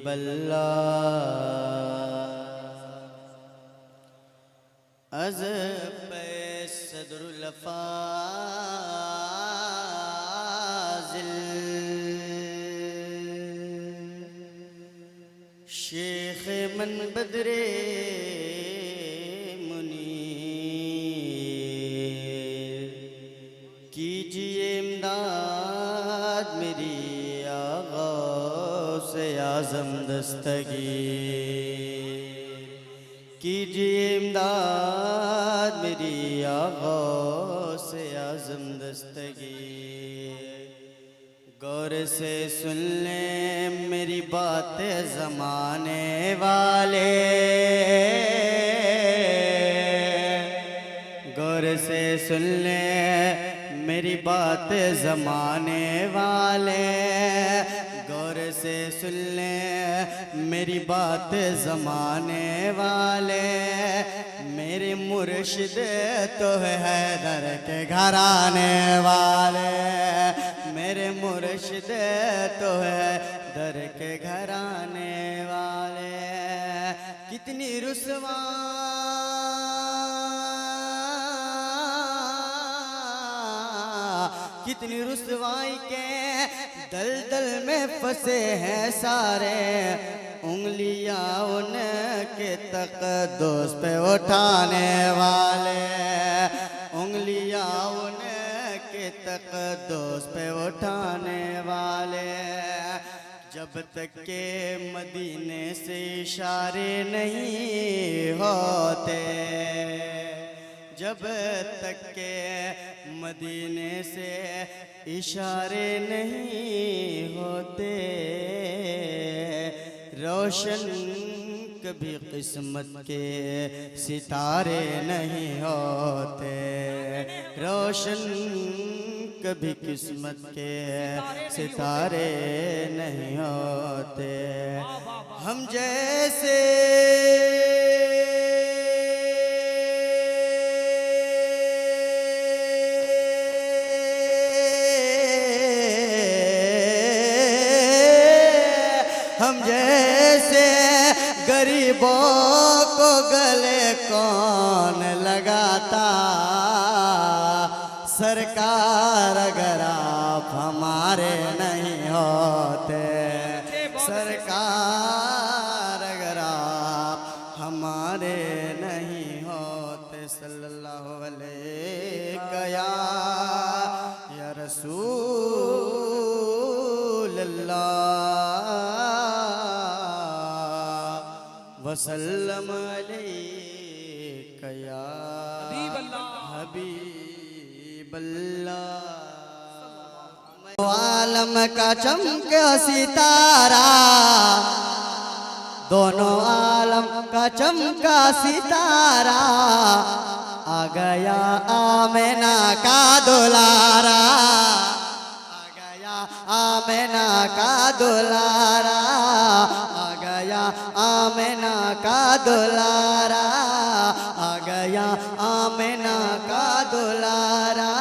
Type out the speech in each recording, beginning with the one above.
हबीब अल्लाह अज़ पे सदरुल फाज़िल शेख मन बदरे मुनीर कीजिए इमदाद मेरी आगा से आज़म दस्तगीर कीजिए इमदाद मेरी आगा से आज़म दस्तगीर। गौर से सुन ले मेरी बातें ज़माने वाले, गौर से सुन ले मेरी बातें ज़माने वाले, गौर से सुन ले मेरी बातें ज़माने वाले। मेरे मुर्शिद तो है हैदर के घराने वाले, मेरे मुर्शिद तो है दर के घराने वाले। कितनी रुसवा कितनी रुसवाई के दलदल में फंसे हैं सारे, उंगलियां उनके तक़द्दुस पे उठाने वाले, उंगलियां उनके तक़द्दुस पे उठाने वाले। जब तक के मदीने से इशारे नहीं होते, जब तक के मदीने से इशारे नहीं होते, रोशन कभी किस्मत के सितारे नहीं होते, रोशन कभी किस्मत के सितारे नहीं होते। हम जैसे गरीबों को गले कौन लगाता, सरकार अगर आप हमारे नहीं होते, सरकार अगर आप हमारे नहीं होते। सल्लल्लाहु अलैहि या रसूल अल्लाह वसल्लम अलैका या हबीब अल्लाह। आलम का चमका सितारा, दोनों आलम का चमका सितारा, आ गया आमिना का दुलारा, आ गया आमिना का दुलारा, आ गया आमिना का दुलारा, आ गया आमिना का दुलारा,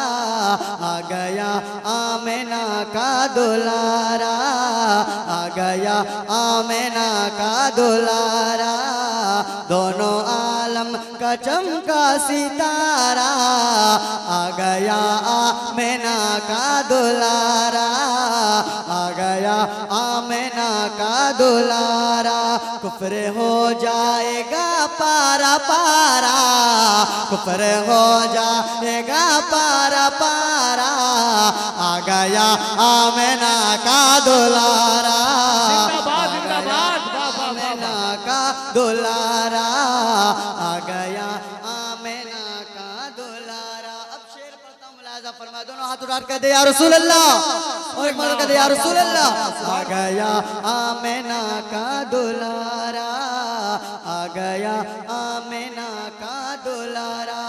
आ गया आमिना का दुलारा, आ गया आमिना का दुलारा। दोनों आलम का चमका सितारा, आ गया आमिना का दुलारा, आ गया आमिना का दुलारा। कुफ्र हो जाएगा पारा पारा, कुफ्र हो जाएगा पारा पारा, आ गया आमिना का दुलारा, आमिना का दुलारा, आ गया आमिना का दुलारा। अब शेर पढ़ता हूँ, मुलाज़ा फरमा, दोनों हाथ उठा कर दे या रसूल अल्लाह, और एक बार कर दे या रसूल अल्लाह। आ गया आमिना का दुलारा, आ गया आमिना का दुलारा।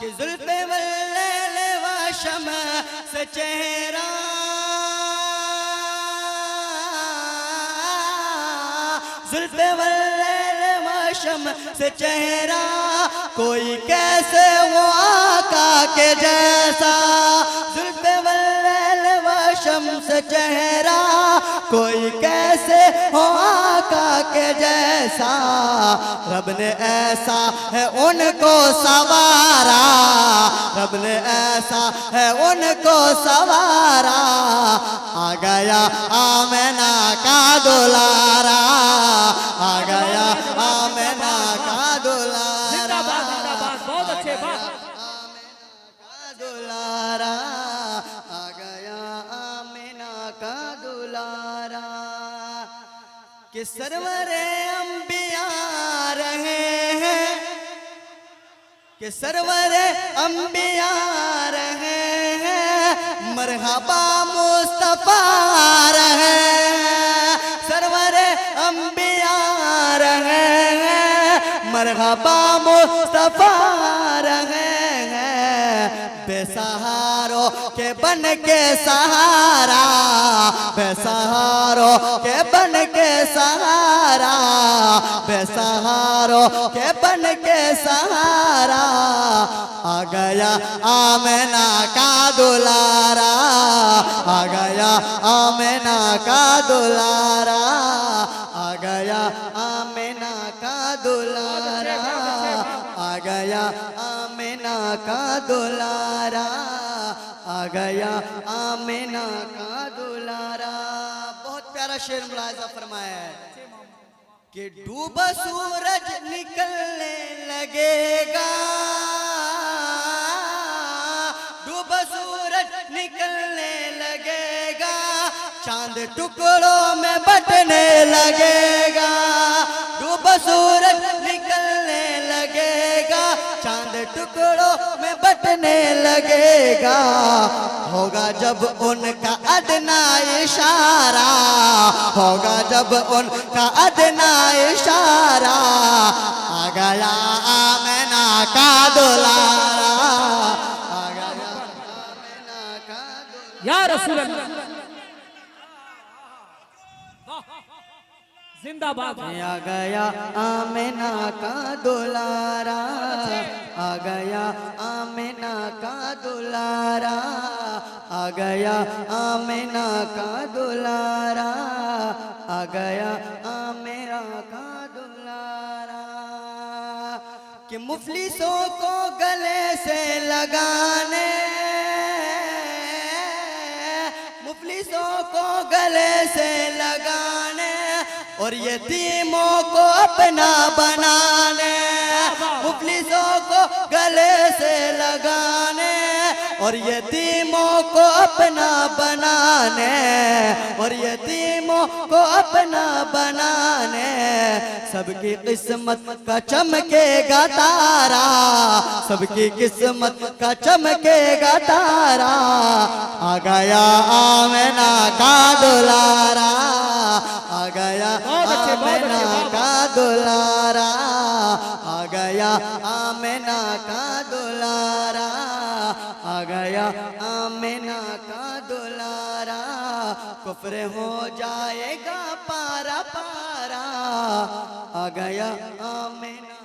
कि जुल्फ़े वल्लैल व शम्स चेहरा, जुल्फ़े वल्लैल व शम्स चेहरा, कोई कैसे वो आका के जैसा। जुल्फ़े वल्लैल व शम्स चेहरा, कोई कैसे हो के जैसा, रब ने ऐसा है उनको सवारा, रब ने ऐसा है उनको सवारा, आ गया आमिना का दुलारा, आ गया आमिना का दुलारा, बहुत अच्छे बात, दुलारा, आ गया आमिना का दुलारा, कि सरवरे अंबिया रहे हैं, कि सरवरे अंबिया रहे हैं, मरहबा मुस्तफा रहे हैं, सरवरे अंबिया रहे हैं, मरहबा मुस्तफा रहे हैं, बेसहारों के बन के सहारा, बेसहारों के बन के सहारा, बेसहारों के बन के सहारा, आ गया आमिना का दुलारा, आ गया आमिना का दुलारा, आ गया आमिना का दुलारा, आ गया आमिना का दुलारा, आ गया आमिना का दुलारा। बहुत प्यारा शेर मुलाहिजा फरमाया है कि डूबा सूरज निकलने लगेगा, डूबा सूरज निकलने लगेगा, चांद टुकड़ों में बटने लगेगा, डूबा सूरज निकलने लगेगा, चांद टुकड़ों में बटने लगेगा, होगा जब उनका अदना इशारा, होगा जब उनका अदना इशारा, आ गया आमिना का दुलारा, आ गया आमिना का दुलारा, या रसूल अल्लाह, जिंदाबाद, आ गया आमिना का दुलारा, आ गया आमिना का दुलारा, आ गया आमिना का दुलारा, आ गया आमिना का दुलारा, कि मुफलिसों को गले से लगाने, मुफलिसों को गले से लगाने, और यतीमों को अपना बनाने, मुफलिसों को गले से लगाने, और यतीमों को अपना बनाने, और यतीमों को अपना बनाने, सबकी किस्मत का चमकेगा तारा, सबकी किस्मत का चमकेगा तारा, आ गया आमिना का दुलारा, आ गया आमिना का दुलारा, आ गया आमिना का दुलारा, आ गया आमिना का दुलारा, कुफ्र हो जाएगा पारा पारा, आ गया आमिना